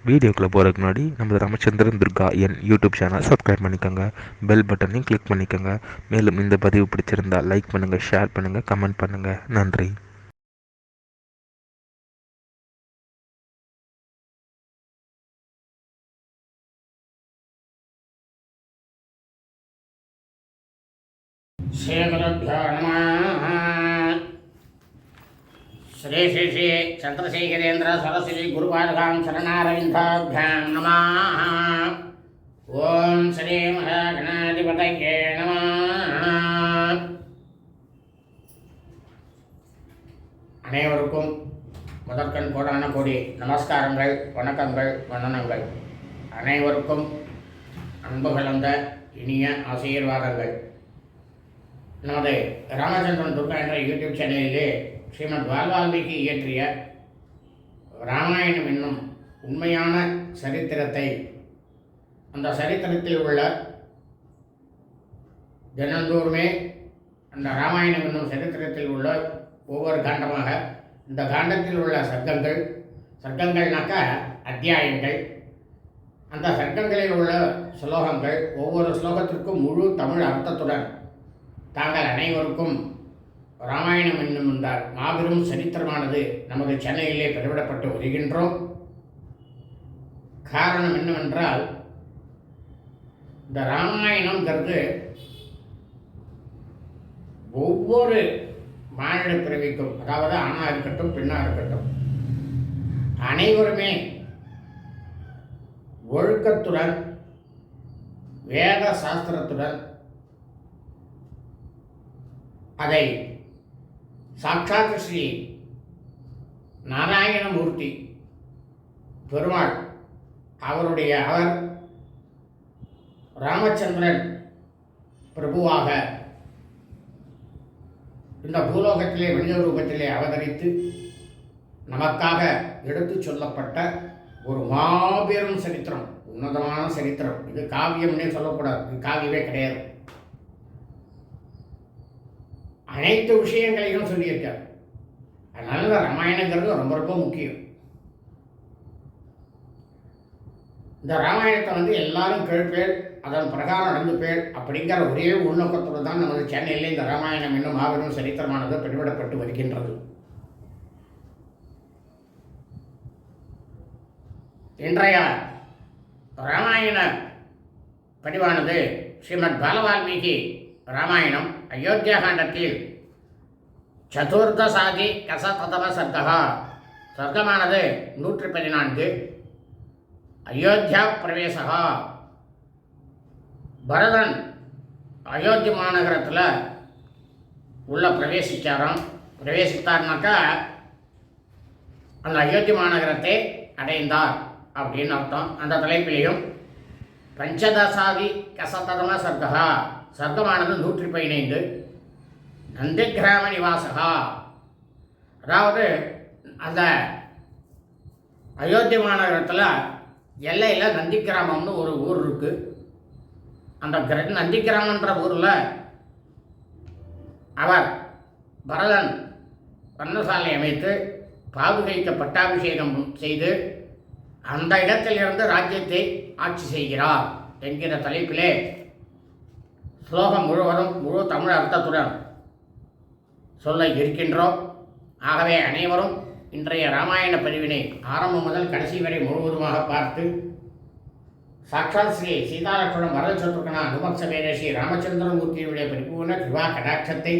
வீடியோக்குள்ளே போகிறதுக்கு முன்னாடி நமது Ramachandran Durga YouTube channel subscribe பண்ணிக்கோங்க, பெல் பட்டனையும் கிளிக் பண்ணிக்கோங்க. மேலும் இந்த பதிவு பிடிச்சிருந்தால் லைக் பண்ணுங்கள், ஷேர் பண்ணுங்கள், கமெண்ட் பண்ணுங்கள். நன்றி. श्री श्री श्री चंद्रशेखरेन्द्र सरस्वती गुरुपादकां शरणारविन्दाभ्यां नमः. ओम श्री महागणाधिपतये नमः. அனைவருக்கும் முதற்கண் கோடான கோடி நமஸ்காரங்கள், வணக்கங்கள், வந்தனங்கள். அனைவருக்கும் அன்பு கலந்த இனிய ஆசீர்வாதங்கள். நமது ராமச்சந்திரன் துர்கா என்ற யூடியூப் சேனலிலே ஸ்ரீமத் வால்மீகி இயற்றிய ராமாயணம் என்னும் உண்மையான சரித்திரத்தை, அந்த சரித்திரத்தில் உள்ள தினந்தோறுமே அந்த ராமாயணம் என்னும் சரித்திரத்தில் உள்ள ஒவ்வொரு காண்டமாக, இந்த காண்டத்தில் உள்ள சர்க்கங்கள்னாக்கா அத்தியாயங்கள், அந்த சர்க்கங்களில் உள்ள ஸ்லோகங்கள், ஒவ்வொரு ஸ்லோகத்திற்கும் முழு தமிழ் அர்த்தத்துடன் தாங்கள் அனைவருக்கும் ராமாயணம் என்னும் இந்த மாபெரும் சரித்திரமானது நமது சென்னையிலே பதிவிடப்பட்டு வருகின்றோம். காரணம் என்னவென்றால், இந்த ராமாயணங்கிறது ஒவ்வொரு மானிட பிறவிக்கும், அதாவது ஆணாக இருக்கட்டும் பெண்ணாக இருக்கட்டும், அனைவருமே ஒழுக்கத்துடன் வேத சாஸ்திரத்துடன் அதை சாட்சாத் ஸ்ரீ நாராயணமூர்த்தி பெருமாள் அவர் ராமச்சந்திரன் பிரபுவாக இந்த பூலோகத்திலே மனித ரூபத்திலே அவதரித்து நமக்காக எடுத்து சொல்லப்பட்ட ஒரு மாபெரும் சரித்திரம், உன்னதமான சரித்திரம். இது காவியம்னே சொல்லக்கூடாது, இது காவியமே கிடையாது. அனைத்து விஷயங்களையும் சொல்லியிருக்கார். அதனால இந்த ராமாயணங்கிறது ரொம்ப ரொம்ப முக்கியம். இந்த ராமாயணத்தை எல்லாரும் கேட்பேன், அதன் பிரகாரம் நடந்துப்பேன் அப்படிங்கிற ஒரே உள்நோக்கத்தோடு தான் நமது சென்னையில் இந்த ராமாயணம் என்னும் மாபெரும் சரித்திரமானது பதிவிடப்பட்டு வருகின்றது. இன்றைய ராமாயண பதிவானது ஸ்ரீமத் பாலவால்மீகி ராமாயணம் அயோத்தியா காண்டத்தில் சதுர்தசாதி கசதம சர்க்கா, சர்க்கமானது 114. அயோத்தியா பிரவேசகா, பரதன் அயோத்தி மாநகரத்தில் உள்ள பிரவேசித்தார்னாக்கா அந்த அயோத்தி மாநகரத்தை அடைந்தார் அப்படின்னு அர்த்தம். அந்த தலைப்பிலையும் பஞ்சதசாதி கசதம சர்க்கா, சர்க்கமானது 115. நந்தி கிராம நிவாசகா, அதாவது அந்த அயோத்தி மாநகரத்தில் எல்லையில் நந்தி கிராமம்னு ஒரு ஊர் இருக்குது. அந்த நந்தி கிராமன்ற ஊரில் அவர் பரதன் பர்ணசாலை அமைத்து பாதுகைக்கு பட்டாபிஷேகம் செய்து அந்த இடத்திலிருந்து ராஜ்யத்தை ஆட்சி செய்கிறார் என்கிற தலைப்பிலே ஸ்லோகம் முழுவதும் முழு தமிழ் அர்த்தத்துடன் சொல்ல இருக்கின்றோம். ஆகவே அனைவரும் இன்றைய ராமாயண பதிவினை ஆரம்பம் முதல் கடைசி வரை முழுவதுமாக பார்த்து சாட்சாத் ஸ்ரீ சீதாலட்சுமணன் வரத சத்ருகனா அனுபக்ஷவேத ஸ்ரீ ராமச்சந்திரமூர்த்தியுடைய பரிபூர்ண கிருபா கடாட்சத்தை,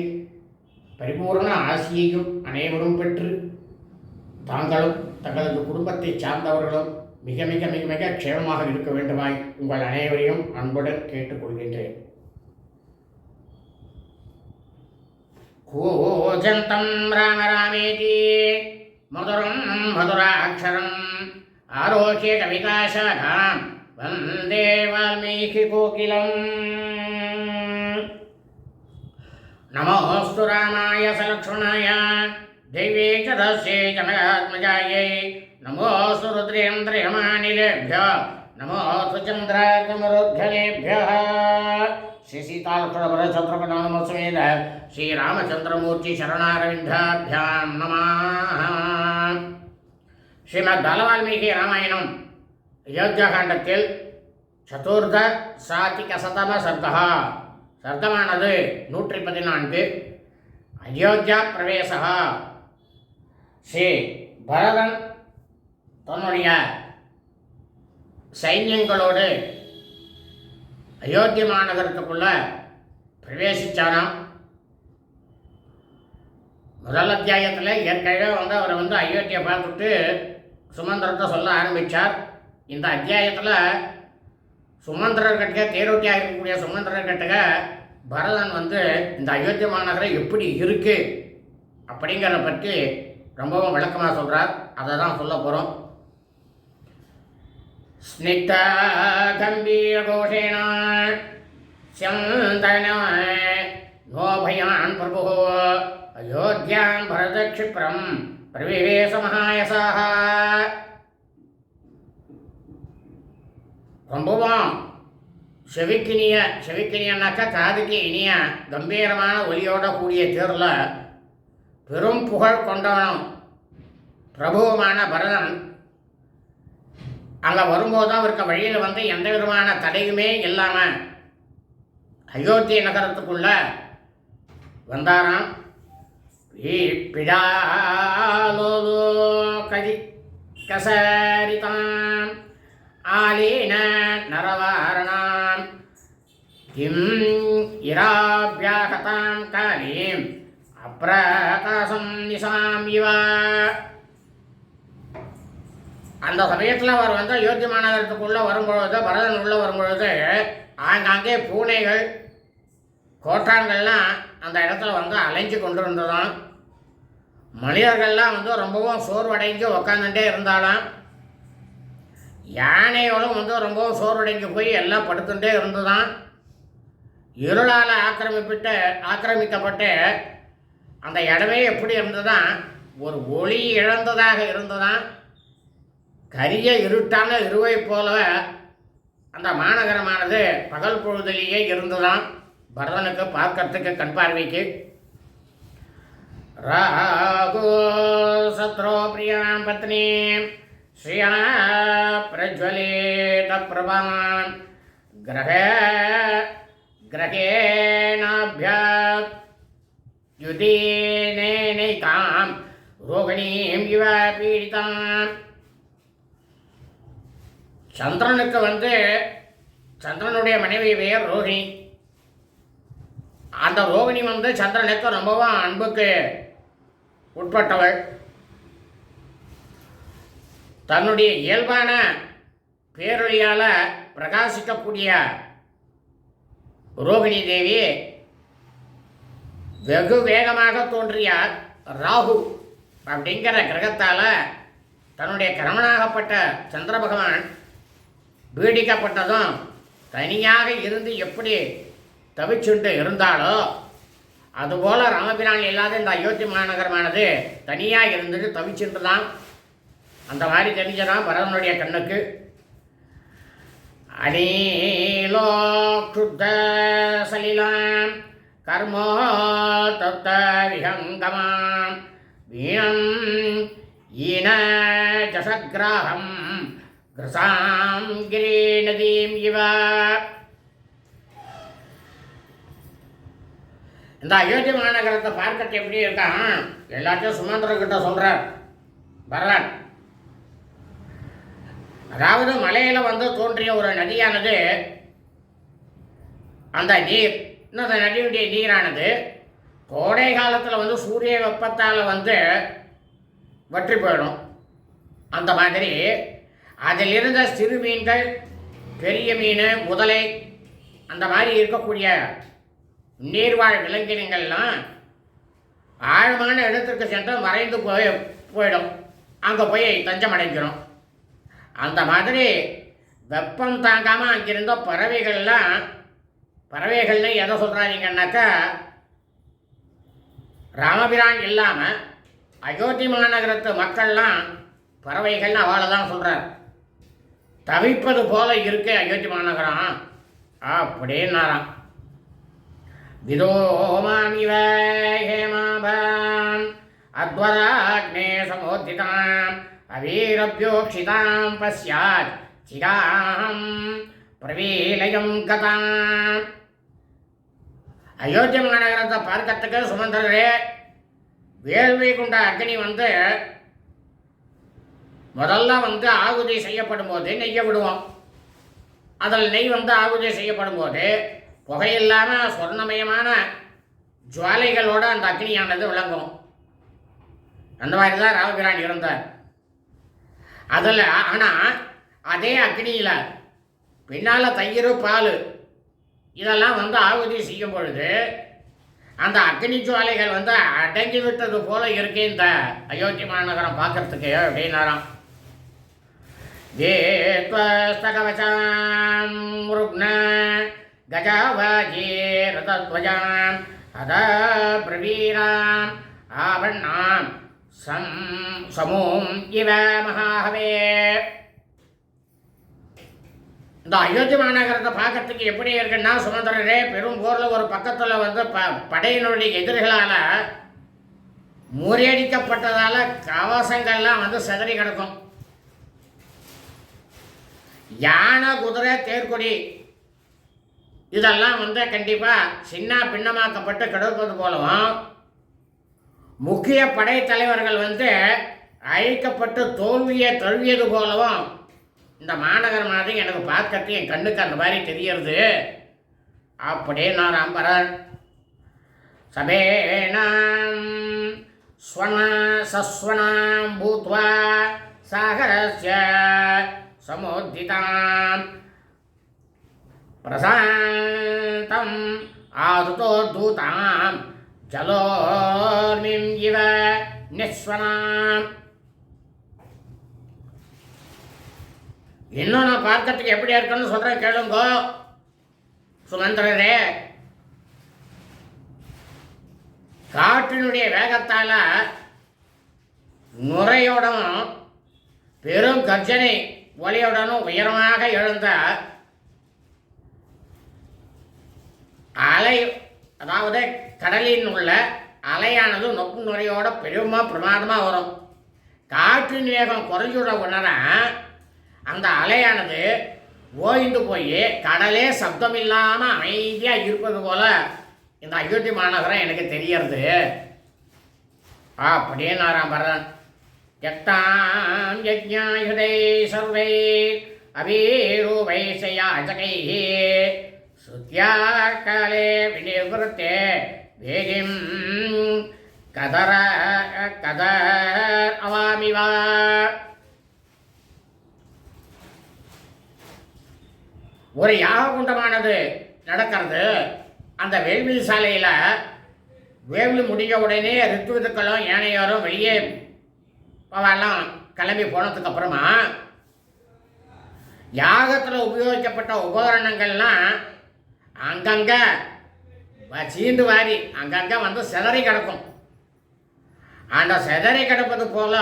பரிபூர்ண ஆசியையும் அனைவரும் பெற்று தாங்களும் தங்களது குடும்பத்தை சார்ந்தவர்களும் மிக மிக மிக மிக க்ஷேமமாக இருக்க வேண்டுமாய் உங்கள் அனைவரையும் அன்புடன் கேட்டுக்கொள்கின்றேன். கூஜந்தம் ராம ராமேதி மதுரம் மதுராட்சரம் ஆரோக்கிய கவிதாசாகாம் வந்தே வால்மீகி கோகிலம். நமோஸ்து ராமாய சலக்ஷ்மணாய दैवे च दस्ये जनकात्मजायै नमोऽस्तु रुद्रेन्द्रयमानिलेभ्यो नमोऽस्तु चन्द्रार्कमरुद्घनेभ्यः। श्री सीतालक्ष्मण छत्रपतिसमेत श्रीरामचन्द्रमूर्ति शरणारविन्दाभ्यां नमः। श्रीमद् बालवाल्मीकि रामायणं அயோத்தியாகாண்டத்தில் சதுர்த சாதிகசதம சர்க்கா, சர்க்கமானது 114. அயோத்தியா பிரவேசா, ஸ்ரீ பரதன் தன்னுடைய சைன்யங்களோடு அயோத்தி மாநகரத்துக்குள்ள பிரவேசித்தாராம். முதல் அத்தியாயத்தில் ஏற்கனவே அவர் அயோத்தியை பார்த்துட்டு சுமந்திரத்தை சொல்ல ஆரம்பித்தார். இந்த அத்தியாயத்தில் சுமந்திரர்கிட்ட தேரோட்டியாக இருக்கக்கூடிய சுமந்திரர்கிட்ட பரதன் இந்த அயோத்தி மாநகரம் எப்படி இருக்கு அப்படிங்கிறத பற்றி ரொம்பவும் விளக்கமாக சொல்கிறார். அதை தான் சொல்ல போகிறோம். ஸ்னிக்த கம்பீர கோஷேன சந்தன நோபயான் பிரபு அயோத்தியாம் பரதக்ஷிப்ரம் பிரவேச மகாயசாக. ரொம்பவும் செவிக்கினியனாக்கா காதுக்கு இனிய கம்பீரமான ஒலியோட கூடிய தேரில் பெரும் புகழ் கொண்டவனும் பிரபுவுமான பரதன் அங்கே வரும்போது அவருக்கு வழியில் எந்த விதமான தடையுமே இல்லாமல் அயோத்தி நகரத்துக்குள்ள வந்தாராம். பிடாலோலோ கதி கசரிதாம் ஆலீன நரவாரணாம் கிம் இராபியாகதாம் காலீம் அப்ரகாசம் நிசாம் இவ. அந்த சமயத்தில் அவர் அயோத்தி மாநகரத்துக்குள்ளே வரும்பொழுது, பரதன் உள்ளே வரும்பொழுது ஆங்காங்கே பூனைகள் கோட்டான்கள்லாம் அந்த இடத்துல அலைஞ்சு கொண்டு இருந்ததாம். மனிதர்கள்லாம் ரொம்பவும் சோர்வடைஞ்சு உக்காந்துட்டே இருந்தாலாம். யானைகளும் ரொம்பவும் சோர்வடைஞ்சு போய் எல்லாம் படுத்துட்டே இருந்ததான். இருளால் ஆக்கிரமிக்கப்பட்டு அந்த இடமே எப்படி இருந்ததான், ஒரு ஒளி இழந்ததாக இருந்ததான். கரிய இருட்டான இருவை போல அந்த மாநகரமானது பகல் பொழுதிலேயே இருந்ததான். பரதனுக்கு பார்க்கறதுக்கு கண் பார்வைக்கு. ராகு சத்ரோ பிரியாம் பத்னி ஸ்ரீயா பிரஜ்வலித பிரபான் கிரகேணாபியாத் யுதீனேனைகாம் ரோகிணீம் இவ பீடிதாம். சந்திரனுக்கு சந்திரனுடைய மனைவி பெயர் ரோகிணி. அந்த ரோகிணி சந்திரனுக்கு ரொம்பவும் அன்புக்கு உட்பட்டவள். தன்னுடைய இயல்பான பேரொழியால் பிரகாசிக்கக்கூடிய ரோகிணி தேவி வெகு வேகமாக தோன்றிய ராகு அப்படிங்கிற கிரகத்தால் தன்னுடைய கணவனாகப்பட்ட சந்திர பகவான் பீடிக்கப்பட்டதும் தனியாக இருந்து எப்படி தவிச்சுண்டு இருந்தாலோ அதுபோல் ராமபிரான் இல்லாத இந்த அயோத்தி மாநகரமானது தனியாக இருந்துட்டு தவிச்சுட்டு தான் அந்த மாதிரி தெரிஞ்சதான் பரதனுடைய கண்ணுக்கு. அனீலோ க்ஷுத்த சலிலாம் கர்மோ தப்த விஹங்கமாம் வீணம் ஈன ஜசக்ராஹம் கிருசாம் கிரீ நதீம் இவ. இந்த அயோத்தி மாநகரத்தை பார்க்கறது எப்படி இருக்கான் எல்லாத்தையும் சுமந்திரகிட்ட சொல்கிறார் பரதன். அதாவது மலையில் தோன்றிய ஒரு நதியானது, அந்த நீர் அந்த நதியுடைய நீரானது கோடை காலத்தில் சூரிய வெப்பத்தால் வற்றி போயிடும். அந்த மாதிரி அதில் இருந்த சிறு மீன்கள், பெரிய மீன், முதலை, அந்த மாதிரி இருக்கக்கூடிய நீர்வாழ் விலங்கினங்கள்லாம் ஆழமான இடத்திற்கு சென்று மறைந்து போயிடும். அங்கே போய் தஞ்சம் அடைஞ்சிடும். அந்த மாதிரி வெப்பம் தாங்காமல் அங்கிருந்த பறவைகள்னு எதை சொல்கிறாங்கன்னாக்கா, ராமபிரான் இல்லாமல் அயோத்தி மாநகரத்து மக்கள்லாம் பறவைகள்னு அவளை தான் சொல்கிறார். தவிப்பது போல இருக்கு அயோத்தி மாநகரம் அப்படின்னாராம். விதோமாமிவ ஹேமாபாம் அத்வராக்னே சமோத்திதாம் அவீரப்யோக்ஷிதாம் பஸ்யாத் சிகாம் பிரவீலயம் கதாம். அயோத்தி மாநகரத்தை பார்க்கறதுக்கு சுமந்திரரே வேள்வி கொண்ட அக்னி முதல்ல ஆகுதி செய்யப்படும் போது நெய்யை விடுவோம். அதில் நெய் ஆகுதி செய்யப்படும் போது புகையில்லாமல் சொர்ணமயமான ஜுவாலைகளோடு அந்த அக்னியானது விளங்கும். அந்த மாதிரி தான் ராமபிரான் இருந்தார். அதில் ஆனால் அதே அக்னியில் பின்னால் தயிர் பால் இதெல்லாம் ஆகுதி செய்யும் பொழுது அந்த அக்னி ஜுவாலைகள் அடங்கி விட்டது போல இருக்கு இந்த அயோத்தி மாநகரம் பார்க்கறதுக்கு அப்படின்னாராம். வேத்வஸ்தகவசாம் ருக்ன கஜாவாஜே ரதத்வஜாம் அதா பிரவீராம் ஆவண்ணாம் சமூம் இவ மகாஹவே. இந்த அயோத்தி மாநகரத்தை பார்க்கறதுக்கு எப்படி இருக்குன்னா சுமந்திரரே, பெரும் போரில் ஒரு பக்கத்தில் படையினுடைய எதிரிகளால் முறியடிக்கப்பட்டதால் கவசங்கள்லாம் சிதறி கிடக்கும். யானை குதிரை தேர்கொடி இதெல்லாம் கண்டிப்பாக சின்ன பின்னமாக்கப்பட்டு கிடப்பது போலவும், முக்கிய படைத்தலைவர்கள் அழிக்கப்பட்டு தோல்வியை தழுவியது போலவும் இந்த மாநகரம் மாதிரி எனக்கு பார்க்கறது என் கண்ணுக்கு அந்த மாதிரி தெரியறது. அப்படியே நான் அம்பரன் சபேனாம் சஸ்வனாம் பூத்வா சாகரஸ்ய சமுத்திதாம் பிரசாந்தம் ஆதுதோத்தூதாம் ஜலோர்மிம் இவ நிஸ்வனாம். இன்னும் நான் பார்க்கறதுக்கு எப்படி இருக்குன்னு சொல்கிறேன் கேளுங்கோ சுமந்திரரே. காற்றினுடைய வேகத்தால் நுரையோடனும் பெரும் கர்ஜனை ஒலியுடனும் உயரமாக எழுந்த அலை, அதாவது கடலின் உள்ள அலையானது நொப்பு நுரையோட பெருமா பிரமாதமாக வரும். காற்றின் வேகம் குறைஞ்சுட உணர அந்த அலையானது ஓய்ந்து போய் கடலே சப்தம் இல்லாமல் அமைதியாக இருப்பது போல இந்த அயோத்தி மாநகரம் எனக்கு தெரியறது. அப்படியே நான் பரதன் யக்தாம் யஜ்ஞாயுதை சர்வை அபீரூபைச யாஜகைः ஸ்ருத்யா காலே விநிவృத்தே வேதிம் கதர் அவாமிவா. ஒரு யாககுண்டமானது நடக்கிறது. அந்த வேள்வி சாலையில் வேள்வி முடிஞ்ச உடனே ரித்துவிதுக்களும் ஏனையோரும் வெளியே அவெல்லாம் கிளம்பி போனதுக்கு அப்புறமா யாகத்தில் உபயோகிக்கப்பட்ட உபகரணங்கள்லாம் அங்கங்கே சீண்டு வாரி அங்கங்கே சிதறி கிடக்கும். அந்த சிதறி கிடப்பது போல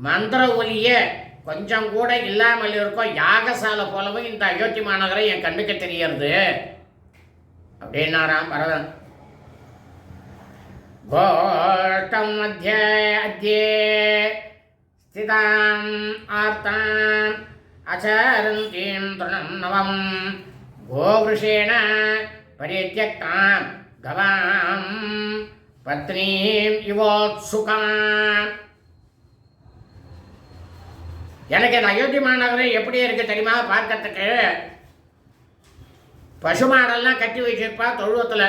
மந்திர ஒலியே கொஞ்சம் கூட இல்லாமல் இருக்கும். யாகசாலை போலவும் இந்த அயோத்தி மாநகரம் என் கண்ணுக்கு தெரியறது அப்படின்னாராம் பரதன். கோஷ்டம் மத்தியே அத்யே ஸ்திதாம் ஆர்த்தாம் அச்சரந்தீம் துணம் நவம் கோவிருஷேண பரித்யக்தாம் கவாம் பத்னீம் இவோத்சுகாம். எனக்கு இந்த அயோத்தி மாநகரம் எப்படி இருக்குது தெரியுமா பார்க்கறதுக்கு? பசுமாடெல்லாம் கட்டி வச்சிருப்பா தொழுவத்தில்.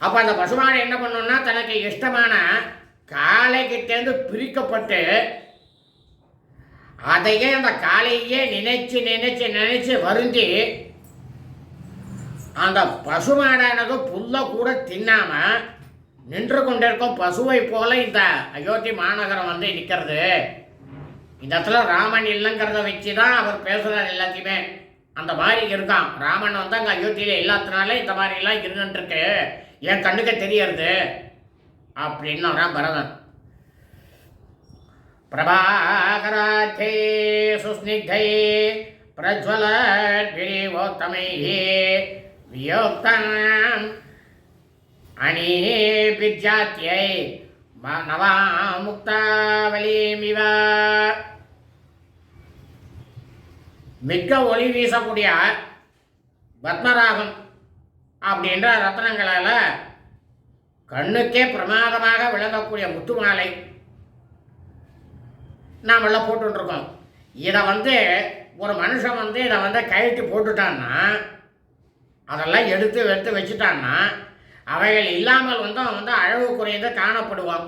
அப்போ அந்த பசுமாடு என்ன பண்ணணும்னா தனக்கு இஷ்டமான காளைகிட்டேருந்து பிரிக்கப்பட்டு அதையே அந்த காளையே நினைச்சு நினைச்சு நினைச்சு வருந்தி அந்த பசுமாடானது புல்ல கூட தின்னாம நின்று கொண்டிருக்கும் பசுவை போல இந்த அயோத்தி மாநகரம் நிற்கிறது. இந்த இடத்துல ராமன் இல்லைங்கிறத வச்சு தான் அவர் பேசுகிறார் எல்லாத்தையுமே. அந்த மாதிரி இருக்கான் ராமன் அங்கே அயோத்தியில் இல்லாதனால இந்த மாதிரிலாம் இருந்துருக்கு என் கண்ணுக்கு தெரியறது அப்படின்னு வரான் பரதன். பிரபாகராத்தே சுஸ்னிக்தை பிரஜ்வலத்விரிவோத்தமைः வியோக்தாம் அனீபிஜாத்யை நவாமுக்தாவலீமிவ. மிக்க ஒளி வீசக்கூடிய பத்மராகம் அப்படின்ற ரத்னங்களால் கண்ணுக்கே பிரமாதமாக விளங்கக்கூடிய முத்து மாலை நாமெல்லாம் போட்டுருக்கோம். இதை ஒரு மனுஷன் இதை கழட்டி போட்டுட்டான்னா, அதெல்லாம் எடுத்து வச்சுட்டான்னா, அவைகள் இல்லாமல் அவன் அழகு குறைந்து காணப்படுவான்.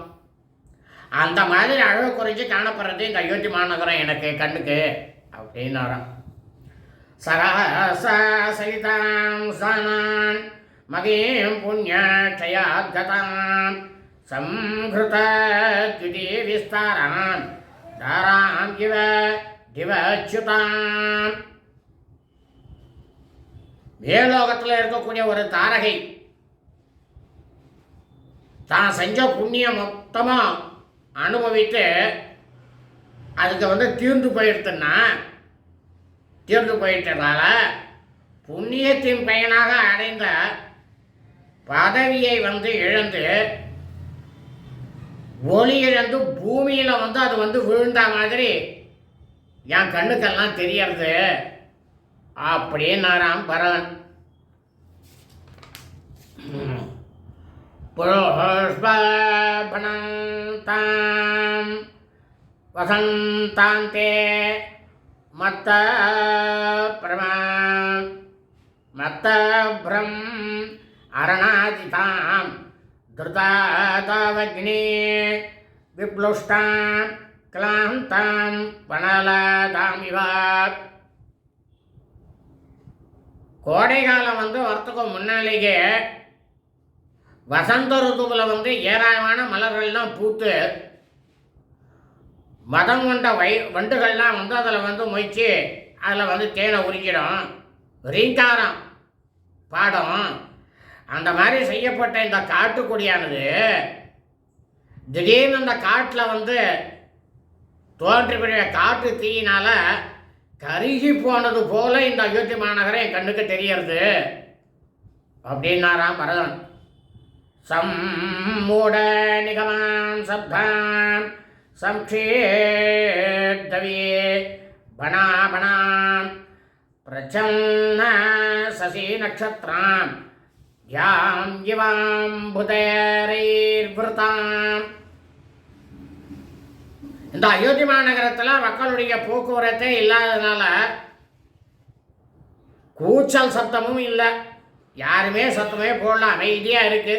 அந்த மாதிரி அழகு குறைஞ்சி காணப்படுறது இந்த அயோத்தி மாநகரம் எனக்கு கண்ணுக்கு அப்படின்னாராம். சரசரிதாம் சானான் மகீம் புண்ணியக்ஷயாத்கதாம் சம்ஹிருத த்விதி விஸ்தாராம் தாராம் இவ திவச்சுதாம். மேலோகத்தில் இருக்கக்கூடிய ஒரு தாரகை தான் செஞ்ச புண்ணியம் மொத்தமாக அனுபவித்து அதுக்கு தீர்ந்து போயிட்டதால புண்ணியத்தின் பயனாக அடைந்த பதவியை இழந்து ஒளி இழந்து பூமியில் அது விழுந்த மாதிரி என் கண்ணுக்கெல்லாம் தெரியறது அப்படின்னாராம் பரவன். புரோஹஸ்பனந்தாம் வசந்தாந்தே மத்தப்ரம் அரணாதிதாம் திருதாவக்னி விப்ளுஷ்டாம் கிளாந்தாம் வனலதாம் இவ. கோடைகாலம் வரத்துக்கு முன்னாலேயே வசந்த ருதுவில் ஏராளமான மலர்கள்லாம் பூத்து மதம் கொண்ட வண்டுகள்லாம் அதில் மொய்ச்சி அதில் தேனை உரிக்கிடும், ரீங்காரம் பாடம். அந்த மாதிரி செய்யப்பட்ட இந்த காட்டுக்கொடியானது திடீர்னு அந்த காட்டில் தோன்றிய காட்டு தீயினால் கருகி போனது போல இந்த அயோத்தி மாநகரம் என் கண்ணுக்கு தெரியறது அப்படின்னாராம் பரதன். சம்மூட நிகமான் சப்தாம் சம்ஷேத்தவே பணாபணாம் பிரச்சன்ன சசி நக்ஷத்ராம் யாம் இவாம் புதரைர்விருதாம். இந்த அயோத்தி மாநகரத்தில் மக்களுடைய போக்குவரத்தே இல்லாததுனால கூச்சல் சத்தமும் இல்லை, யாருமே சத்தமே போடலாம், அமைதியாக இருக்குது.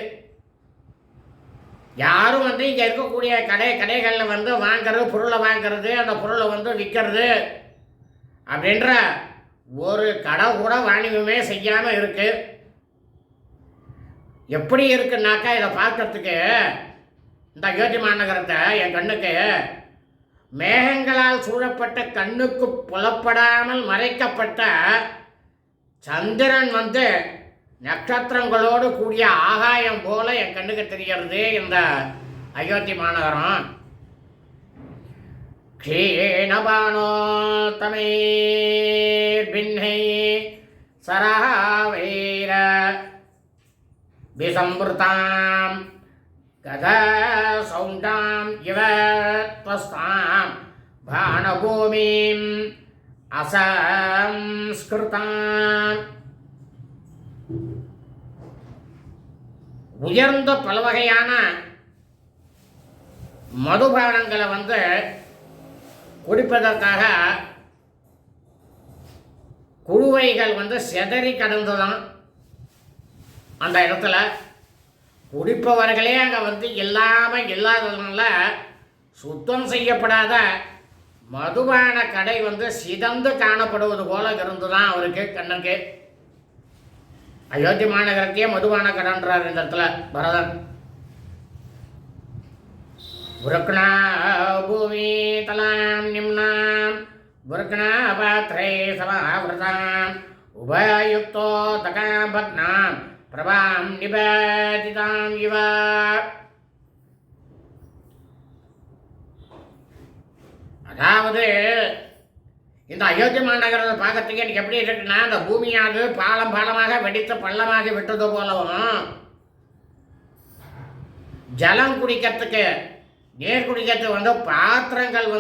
யாரும் இங்கே இருக்கக்கூடிய கடைகளில் வாங்கிறது, பொருளை வாங்கிறது, அந்த பொருளை விற்கிறது அப்படின்ற ஒரு கடை கூட வாணிபமே செய்யாமல் இருக்கு. எப்படி இருக்குன்னாக்கா இதை பார்க்கறதுக்கு இந்த அயோத்தி மாநகரத்தை என் கண்ணுக்கு மேகங்களால் சூழப்பட்ட கண்ணுக்கு புலப்படாமல் மறைக்கப்பட்ட சந்திரன் நட்சத்திரங்களோடு கூடிய ஆகாயம் போல என் கண்ணுக்கு தெரியறது இந்த அயோத்தி மாநகரம். க்ஷீணபானோ தமே பின்னை சராவைர விசம்பிருதாம் கத சௌண்டாம் இவ த்வஸ்தாம் பானபூமிம் அசம்ஸ்கிருதாம். உயர்ந்த பலவகையான மதுபானங்களை குடிப்பதற்காக குழுவைகள் செதறி கடந்துதான் அந்த இடத்துல. குடிப்பவர்களே அங்கே இல்லாததுனால சுத்தம் செய்யப்படாத மதுபான கடை சிதந்து காணப்படுவது போல இருந்துதான் அவருக்கு கண்ணுக்கு. அயோத்தி மாநகரத்தையே மதுபான கடன்றார் இந்த இடத்துல பரதன். புருக்னா பூமி தலாம் நிம்னாம் புருக்னா பாத்ரே சமாவிரதாம் உபயுக்தோ தகாம் பக்னாம் பிரபாம் நிபதிதாம் இவ. அதாவது இந்த அயோத்தி மாநகரத்தை பார்க்கறதுக்கு எனக்கு எப்படி இருக்குன்னா, அந்த பூமியானது பாலம் பாலமாக வெடித்து பள்ளமாக விட்டது போலவும், ஜலம் குடிக்கிறதுக்கு நீர் குடிக்கிறதுக்கு பாத்திரங்கள்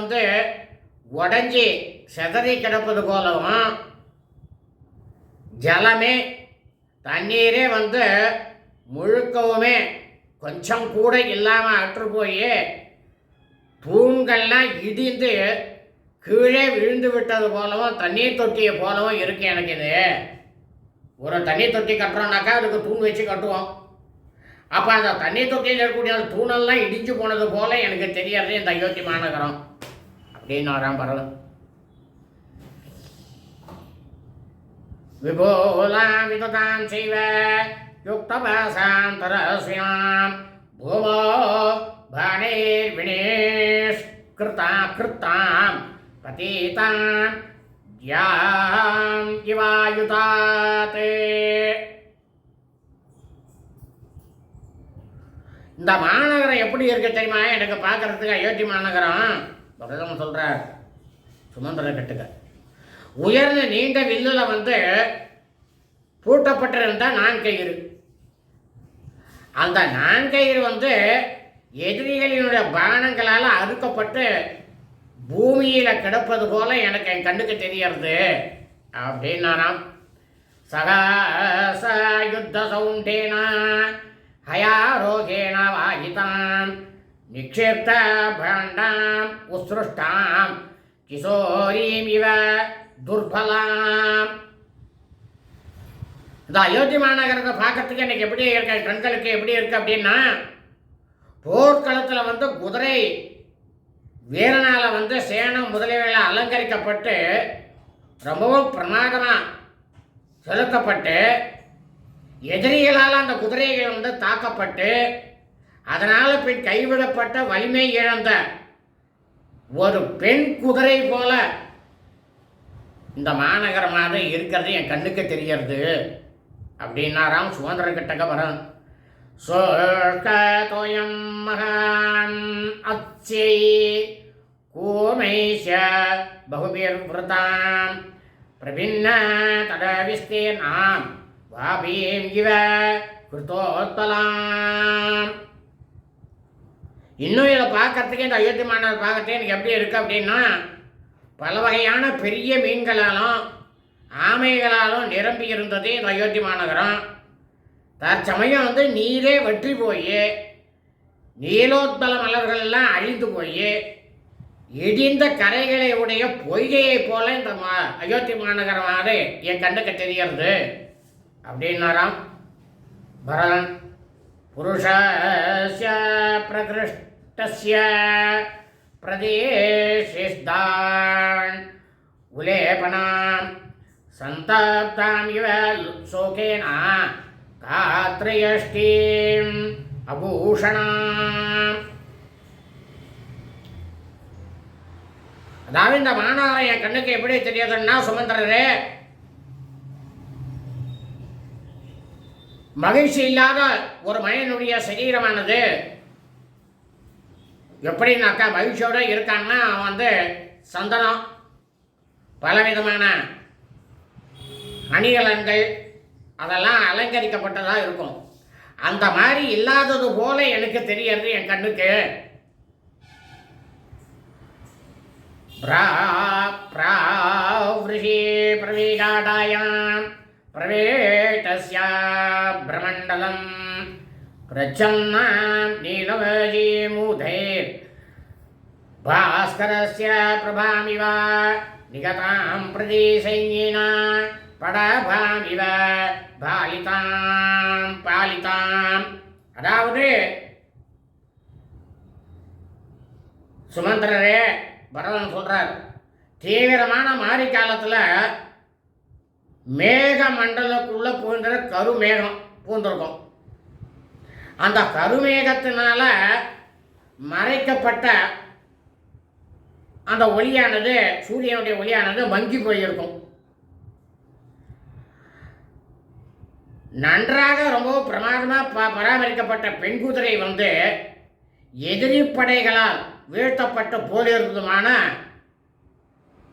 உடஞ்சி செதறி கிடப்பது போலவும், ஜலமே தண்ணீரே முழுக்கவுமே கொஞ்சம் கூட இல்லாமல் அற்று போய் தூண்கள்லாம் இடிந்து கீழே விழுந்து விட்டது போலவும் தண்ணீர் தொட்டியை போலவும் இருக்கு எனக்கு இது. ஒரு தண்ணீர் தொட்டி கட்டுறோம்னாக்கா அதுக்கு தூண் வச்சு கட்டுவோம். அப்போ அந்த தண்ணீர் தொட்டியில் இருக்கக்கூடிய அந்த தூணெல்லாம் இடிஞ்சு போனது போல எனக்கு தெரியாது இந்த அயோத்தி மாநகரம் அப்படின்னு வரான் பரவன். விபோலாம் விததாம் செய்வ யுக்தபாசாம் தரஸ்யாம் பூமோ பாணேர் வினேஷ் கிருத்தாம் பதீதாம் யாம் இவாயுதாதே. இந்த மாநகரம் எப்படி இருக்கு தெரியுமா? எனக்கு பார்க்கறதுக்கு அயோத்தி மாநகரம் பிரதமர் சொல்றார் சுமந்திர கட்டுக்க உயர்ந்த நீண்ட வில்லில் பூட்டப்பட்டிருந்த நான்கயிறு. அந்த நான்கயிறு எதிரிகளினுடைய பானங்களால் அறுக்கப்பட்டு பூமியில் கிடப்பது போல எனக்கு என் கண்ணுக்கு தெரியறது அப்படின்னாராம். சகாச யுத்த சௌண்டேனா ஹயாரோகேன வாகிதாம் நிக்ஷேப்த பாண்டாம் உத்ருஷ்டாம் கிஷோரீம் இவ துர்பலாம். இந்த அயோத்தி மாநகரத்தை பார்க்கறதுக்கு எனக்கு எப்படி இருக்கு, கண்களுக்கு எப்படி இருக்கு அப்படின்னா, போர்க்களத்தில் குதிரை வீரனால் சேனம் முதலியவைகளை அலங்கரிக்கப்பட்டு ரொம்பவும் பிரமாதமாக செலுத்தப்பட்டு எதிரிகளால் அந்த குதிரைகள் தாக்கப்பட்டு அதனால் பின் கைவிடப்பட்ட வலிமை இழந்த ஒரு பெண் குதிரை போல இந்த மாநகரமாக இருக்கிறது என் கண்ணுக்கு தெரியறது அப்படின்னாராம் சுதந்திர கிட்டக்க வரன். சோழ்கதோயம் மகான் அத்யை கூமைஷ பகுபிர்விருதாம் பிரபின்ன தடவிஸ்தீர்ணாம் வாபீம் இவ கிருத்தோத்பலாம். இன்னும் இதை பார்க்கறதுக்கு இந்த அயோத்தி மாநகர் பார்க்கறதுக்கு எனக்கு எப்படி இருக்கு அப்படின்னா, பல வகையான பெரிய மீன்களாலும் ஆமைகளாலும் நிரம்பி இருந்தது இந்த அயோத்தி மாநகரம். தற்சமயம் நீரே வற்றி போய் நீலோத்பல மலர்கள்லாம் அழிந்து போய் இடிந்த கரைகளை உடைய பொய்கையை போல இந்த அயோத்தி மாநகரமாக என் கண்ணுக்கு தெரியறது அப்படின்னாராம் பரதன். புருஷஸ்ய பிரகிருஷ்டஸ்ய பிரதேசிஸ்தான் உலேபனாம் சந்தப்தாம் இவ சோகேன காத்ரயஷ்டீம் அபூஷணாம். அதாவது இந்த மாநகரம் என் கண்ணுக்கு எப்படி தெரியாதுன்னா சுமந்திரரே, மகிழ்ச்சி இல்லாத ஒரு மனிதனுடைய சரீரமானது எப்படின்னாக்கா மகிழ்ச்சியோடு இருக்கான்னா அவன் சந்தனம் பலவிதமான அணிகலன்கள் அதெல்லாம் அலங்கரிக்கப்பட்டதாக இருக்கும். அந்த மாதிரி இல்லாதது போல எனக்கு தெரியறது என் கண்ணுக்கு. பிரவீகாடாயாம் பிரவேட்டஸ்ய பிரமண்டலம் பிரச்சன்னாம் நீலவஜீமூதைர் பாஸ்கரஸ்ய பிரபாமிவ நிகதாம் பிரதீசைன்யேன படபாமிவ பாலிதாம் பாலிதாம். அதாவது சுமந்திரரே, பரதன் சொல்றார், தீவிரமான மாரி காலத்தில் மேக மண்டலக்குள்ள பூந்துற கருமேகம் பூந்திருக்கும். அந்த கருமேகத்தினால மறைக்கப்பட்ட அந்த ஒளியானது, சூரியனுடைய ஒளியானது மங்கி போயிருக்கும். நன்றாக ரொம்ப பிரமாதமாக பராமரிக்கப்பட்ட பெண் குதிரை எதிரி படைகளால் வீழ்த்தப்பட்ட போலிருந்ததுமான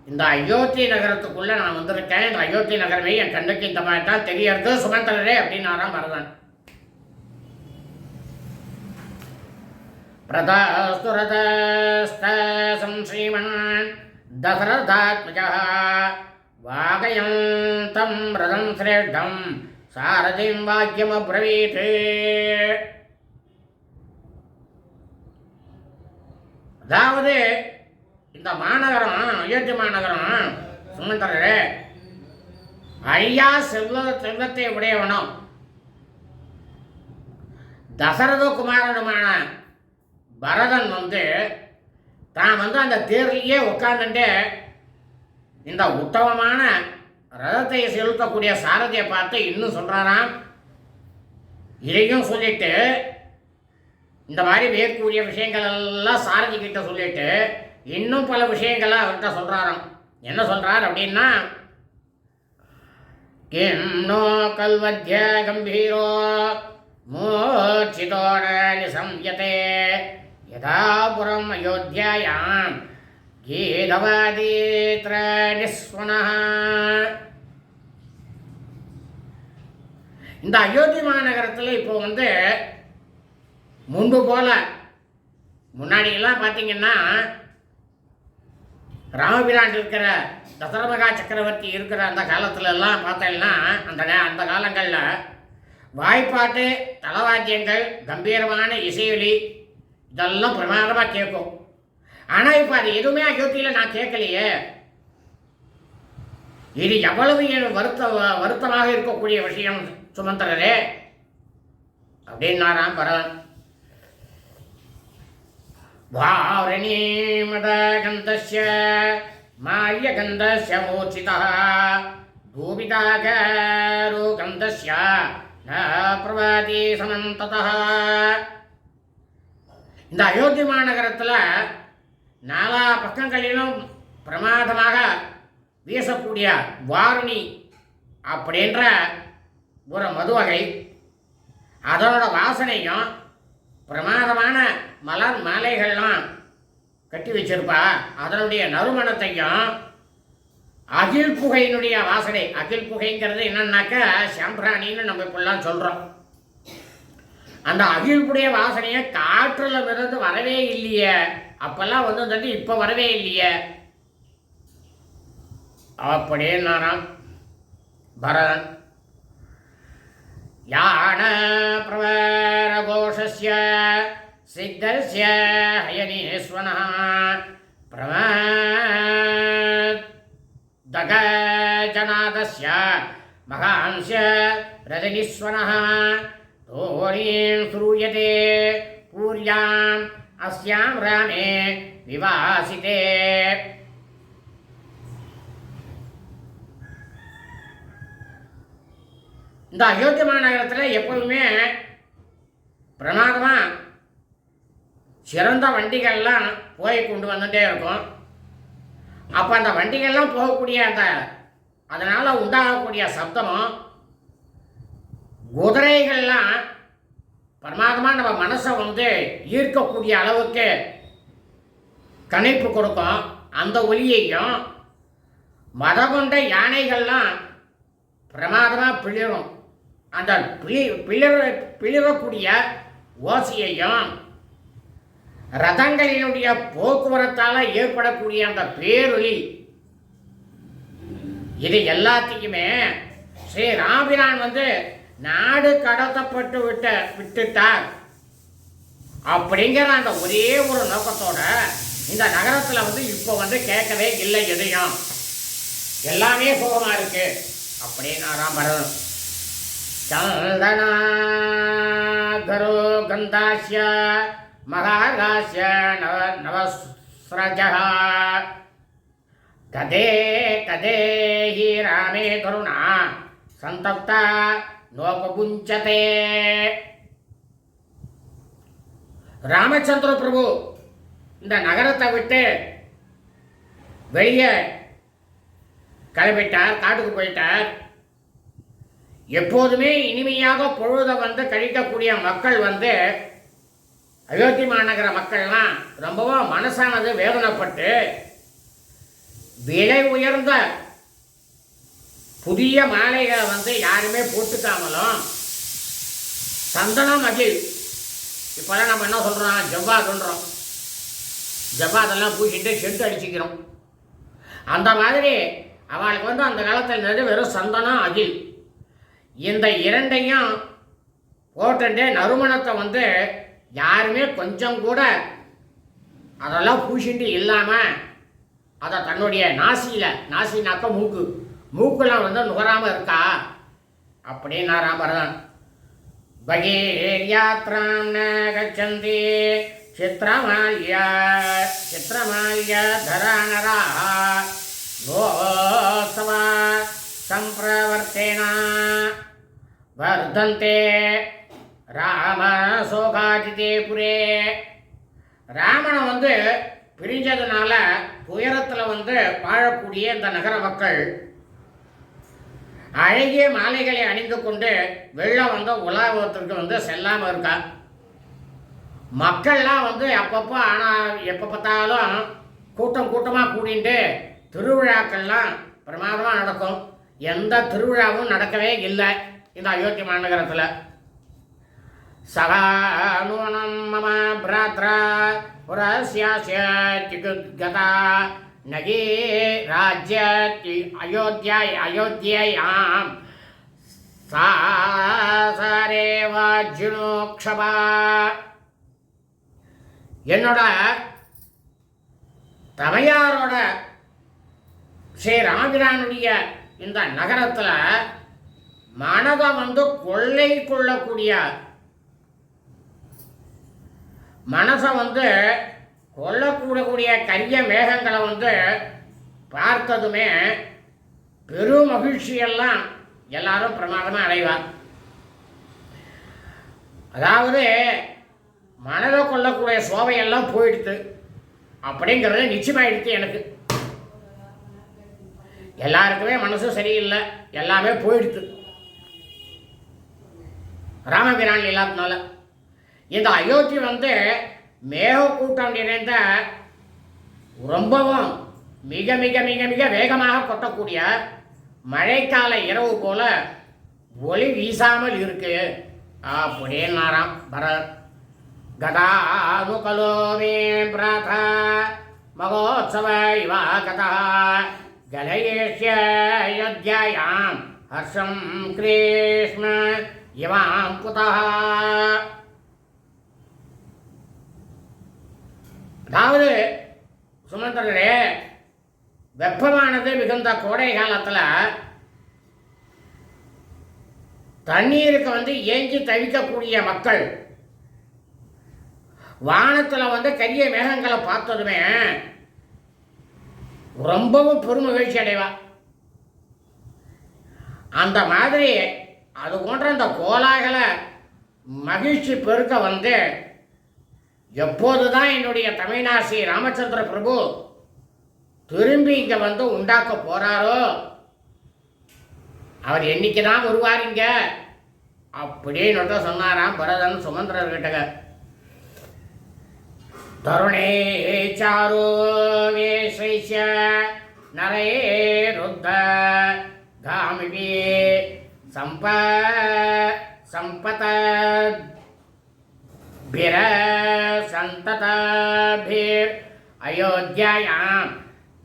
இந்த அயோத்தி நகரத்துக்குள்ள நான் வந்திருக்கேன். இந்த அயோத்தி நகரமே என் கண்ணுக்கு இந்த மாதிரி தான் தெரியறது சுமந்திரரே அப்படின்னாராம் பரதன். பிரதாஸ்துரதஸ்தம் ஸ்ரீமான் தசரதாத்மஜः வாகயந்தம் ரதம் சிரேஷ்டம் சாரதிம் வாக்கியமப்ரவீத். அதாவது இந்த மாநகரம், அயோத்தி மாநகரம் சுமந்தரே ஐயா செல்வத்தை உடையவனும் தசரத குமாரனுமான பரதன் தான் அந்த தேர்லையே உட்கார்ந்துட்டு இந்த உத்தமமான ரதத்தை செலுத்தக்கூடிய சாரதியை பார்த்து இன்னும் சொல்றாராம். இதையும் சொல்லிட்டு இந்த மாதிரி மேற்கூறிய விஷயங்கள் எல்லாம் சாரதி கிட்ட சொல்லிட்டு இன்னும் பல விஷயங்களை அவர்கிட்ட சொல்றாராம். என்ன சொல்றார் அப்படின்னா, கிம் நோ கல்வத்ய கம்பீரோ மூர்ச்சிதோட நிசம்யதே யதா புரம் அயோத்தியாயாம் கீதவாதீத்ர நிஸ்வனஹ. இந்த அயோத்தி மாநகரத்தில் இப்போ முன்பு போல முன்னாடியெல்லாம் பார்த்தீங்கன்னா ராமபிரான் இருக்கிற தசரமகா சக்கரவர்த்தி இருக்கிற அந்த காலத்துலலாம் பார்த்தீங்கன்னா அந்த காலங்களில் வாய்ப்பாட்டு தலவாத்தியங்கள் கம்பீரமான இசையொலி இதெல்லாம் பிரமாதமாக கேட்கும். ஆனால் இப்போ அது எதுவுமே அயோத்தியில் நான் கேட்கலையே. இது எவ்வளவு வருத்தமாக இருக்கக்கூடிய விஷயம் சுமந்தரரே அப்படின்னாராம் பரதன். வாரணீமதகந்தஸ்ய மால்யகந்தஸ்ய மூர்ச்சிதः தூபிதாகருகந்தஸ்ய ந பிரவாதி சமந்ததः. இந்த அயோத்தி மாநகரத்தில் நாலா பக்கங்களிலும் பிரமாதமாக வீசக்கூடிய வாரணி அப்படின்ற ஒரு மது வகை, அதனோட வாசனையும் பிரமாதமான மலர் மாலைகள்லாம் கட்டி வச்சிருப்பா. அதனுடைய நறுமணத்தையும் அகில் புகையினுடைய வாசனை, அகில் புகைங்கிறது என்னன்னாக்கா சாம்பிராணின்னு நம்ம இப்பெல்லாம் சொல்கிறோம். அந்த அகில்புடைய வாசனையை காற்றில் இருந்து வரவே இல்லையே. அப்பெல்லாம் இப்போ வரவே இல்லையே அப்படின்னாராம் பரதன். யான பிரவர கோஷஸ்ய சித்தஸ்ய ஹயனீஸ்வனः பிரமதக ஜனாதஸ்ய மகாம்ஸ்ய ரஜனீஸ்வனः தோரீம் ஸ்ரூயதே பூர்யாம் அஸ்யாம் ராமே விவாசிதே. இந்த அயோத்தி மாநகரத்தில் எப்போதுமே பிரமாதமாக சிறந்த வண்டிகள்லாம் போய் கொண்டு வந்துட்டே இருக்கும். அப்போ அந்த வண்டிகள்லாம் போகக்கூடிய அதனால் உண்டாகக்கூடிய சப்தமும் குதிரைகள்லாம் பிரமாதமாக நம்ம மனசை ஈர்க்கக்கூடிய அளவுக்கு கணிப்பு கொடுக்கும். அந்த ஒலியையும் மதகொண்ட யானைகள்லாம் பிரமாதமாக பிளிரும். அந்த பிளிரக்கூடிய ஓசையையும் ரதங்களினுடைய போக்குவரத்தால் ஏற்படக்கூடிய அந்த பேரொலி, இது எல்லாத்தையுமே ஸ்ரீ ராமபிரான் நாடு கடத்தப்பட்டு விட்டுட்டார் அப்படிங்கிற அந்த ஒரே ஒரு நோக்கத்தோட இந்த நகரத்தில் இப்போ கேட்கவே இல்லை. எதையும் எல்லாமே சுகமாக இருக்கு அப்படின்னாராம் பரதன். சந்தனாகரோ கந்தாஸ்ய மகாகாஸ்ய நவஸ்ரஜः கதே கதே ஹி ராமே கருணா சந்தப்தா நோபபுஞ்சதே. ராமச்சந்திர பிரபு இந்த நகரத்தை விட்டு வெளியே கிளம்பிட்டார், காட்டுக்கு போயிட்டார். எப்போதுமே இனிமையாக பொழுதை கழிக்கக்கூடிய மக்கள் அயோத்தி மாநகர மக்கள்லாம் ரொம்பவும் மனசானது வேதனைப்பட்டு விலை உயர்ந்த புதிய மாலைகளை யாருமே போட்டுக்காமலும் சந்தனம் அகில் இப்போதான் நம்ம என்ன சொல்கிறோம், ஜவ்வாதுன்றோம். ஜவ்வாதெல்லாம் பூசிட்டு செட்டு அடிச்சுக்கிறோம். அந்த மாதிரி அவளுக்கு வந்து அந்த காலத்தில் வெறும் சந்தனம் அகில் இந்த இரண்டையும் போட்டு நறுமணத்தை வந்து யாருமே கொஞ்சம் கூட அதெல்லாம் பூசிட்டு இல்லாமல் அதை தன்னுடைய நாசினாக்க மூக்குலாம் வந்து நுகராமல் இருக்கா அப்படின்னா ராமரன் பகீர்யாத்ராம் ந கச்சந்தி சித்ரமால்யா தரானரா நோத்சவ சம்பிரவர்த்தேன வர்தந்தே ராம சோகாதிதே புரே. ராமனை வந்து பிரிஞ்சதுனால துயரத்தில் வந்து வாழக்கூடிய இந்த நகர மக்கள் அழகிய மாலைகளை அணிந்து கொண்டு வெள்ளம் வந்து உலாவத்திற்கு வந்து செல்லாமல் இருக்கா. மக்கள்லாம் வந்து அப்பப்போ ஆனால் எப்போ பார்த்தாலும் கூட்டமாக கூடிட்டு திருவிழாக்கள்லாம் பிரமாதமாக நடக்கும். எந்த திருவிழாவும் நடக்கவே இல்லை இந்த அயோத்தி மாநகரத்தில். சகானூனம் மம பிராத்ரா புரஸ்யாஸ்ய திகுத்கதா நகி ராஜ்யத்தி அயோத்தியாயாம் சாசரேவாஜுனோக்ஷபா. என்னோட தமையாரோட ஸ்ரீ ராமபிரானுடைய இந்த நகரத்தில் மனதை வந்து கொள்ளை கொள்ளக்கூடிய மனசை வந்து கொல்லக்கூடக்கூடிய கரிய மேகங்களை வந்து பார்த்ததுமே பெரும் மகிழ்ச்சியெல்லாம் எல்லாரும் பிரமாதமாக அடைவார். அதாவது மனதை கொள்ளக்கூடிய சோவையெல்லாம் போயிடுது அப்படிங்கிறது நிச்சயமாயிடுச்சு. எனக்கு எல்லாருக்குமே மனசு சரியில்லை, எல்லாமே போயிடுது ராமபிரான் இல்லாதனால. இந்த அயோத்தி வந்து மேகக்கூட்டம் நிறைந்த ரொம்பவும் மிக மிக மிக மிக வேகமாக கொட்டக்கூடிய மழைக்கால இரவு போல ஒளி வீசாமல் இருக்கு அப்படின்னாராம் பரத். கதானுகலோ மே பிராத மகோத்சவ இவா கதா கலயேஷ்ய அயோத்யாயாம் ஹர்ஷம் கிருஷ்ண இவாம் புதா. அதாவது சுமந்திரரே, வெப்பமானது மிகுந்த கோடை காலத்தில் தண்ணீருக்கு வந்து ஏங்கி தவிக்கக்கூடிய மக்கள் வானத்தில் வந்து கரிய மேகங்களை பார்த்ததுமே ரொம்பவும் பெருமகிழ்ச்சி அடைவா. அந்த மாதிரி அது போன்ற அந்த கோலாகல மகிழ்ச்சி பெருக்க வந்து எப்போதுதான் என்னுடைய தமிழ்நாடு ஸ்ரீ ராமச்சந்திர பிரபு திரும்பி இங்கே வந்து உண்டாக்க போறாரோ அவர் என்னைக்கு தான் வருவாருங்க அப்படின்னு சொன்னாராம் பரதன் சுமந்திரர்கிட்ட. தருணே சாரு வேஷைஷ நரே ருத்த காமிபி சம்பத பிர சந்ததபிர் அயோத்தியாயாம்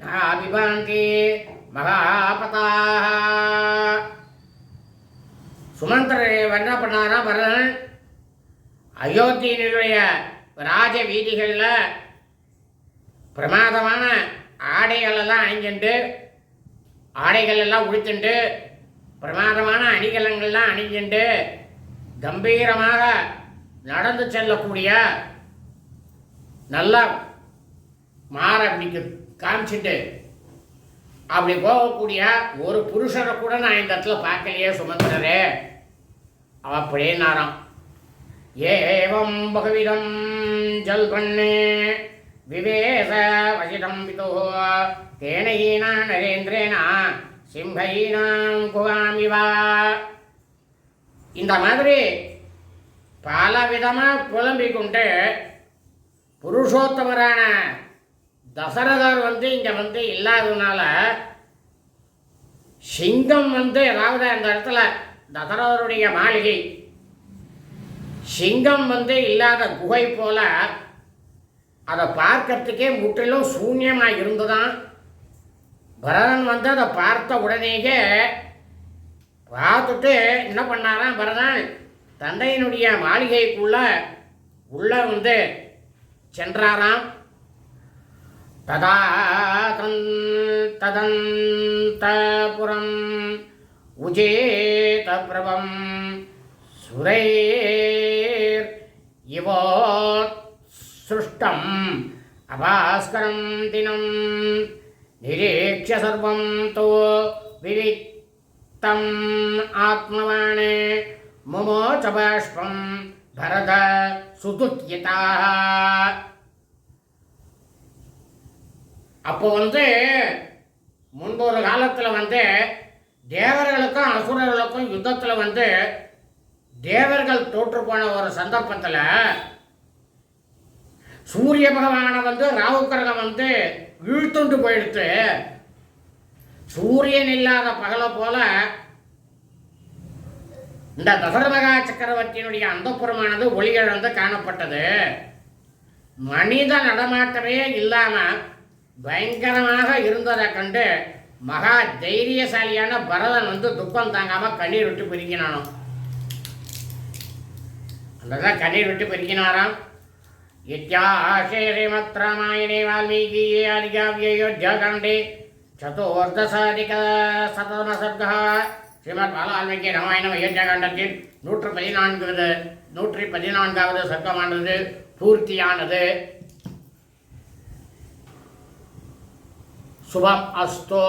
நாபிபந்தி மகாபதா. சுமந்திரர் என்ன பண்ணாரா பரதன், அயோத்தியினுடைய ராஜ வீதிகளில் பிரமாதமான ஆடைகள் எல்லாம் அணிஞ்சுட்டு ஆடைகள் எல்லாம் உடுத்துண்டு பிரமாதமான அணிகலங்கள்லாம் அணிஞ்சுண்டு கம்பீரமாக நடந்து செல்லக்கூடிய நல்லா மாற அப்படி காமிச்சிட்டு அப்படி போகக்கூடிய ஒரு புருஷரை கூட நான் இந்த இடத்துல பார்க்கலையே சுமந்திரரே அப்படின்னாராம். ஏவம் பகவிதம் ஜல் பண்ணே விவேச வசிதம் விதோ தேனஹீனா நரேந்திரேனா சிம்ஹீனாம் குவாமிவா. இந்த மாதிரி பல விதமாக புலம்பிக் கொண்டு புருஷோத்தமரான தசரதர் வந்து இங்கே வந்து இல்லாததுனால சிங்கம் வந்து அதாவது அந்த இடத்துல தசரதருடைய மாளிகை சிங்கம் வந்து இல்லாத குகை போல அதை பார்க்கறதுக்கே முற்றிலும் சூன்யமாக இருந்துதான் பரதன் வந்து அதை பார்த்த உடனேயே பார்த்துட்டு என்ன பண்ணாராம் பரதன் தந்தையினுடைய மாளிகைக்குள்ள உள்ள வந்து சென்றாராம். ததா ததந்தபுரம் உஜேத பிரபம் சுரைர் இவோ சிருஷ்டம் அபாஸ்கரம் தினம் நிரீக்ஷ சர்வம் தோ விவிக்தம் ஆத்மவானே முமோச்ச பாஷ்பம் பரத சுதுக்கியதா. அப்போ வந்து முன்பு ஒரு காலத்தில் வந்து தேவர்களுக்கும் அசுரர்களுக்கும் யுத்தத்தில் வந்து தேவர்கள் தோற்று போன ஒரு சந்தர்ப்பத்தில் சூரிய பகவானை வந்து ராகுக்கிரகம் வந்து இழுத்துண்டு போயிடுத்து. சூரியன் இல்லாத பகலை போல இந்த தசரமகா சக்கரவர்த்தியினுடைய அந்தப்புறமானது ஒளியிழந்து காணப்பட்டது. மனித நடமாட்டமே இல்லாமல் பயங்கரமாக இருந்ததை கண்டு மகா தைரியசாலியான பரதன் வந்து துக்கம் தாங்காமல் கண்ணீர் விட்டு பிரிக்கினானோ. அந்த கண்ணீர் விட்டு பிரிக்கினாராம். இத்தியாசே ஸ்ரீமத் ராமாயணே வால்மீகியே ஆதிகாவ்யே அயோத்தியாகாண்டே சதுர்தசாதிக சதம சர்க்கா. ஸ்ரீமத் வால்மீகி ராமாயணம் அயோத்தியாகாண்டத்தில் 114வது சர்க்கமானது பூர்த்தியானது. சுபம் அஸ்தோ.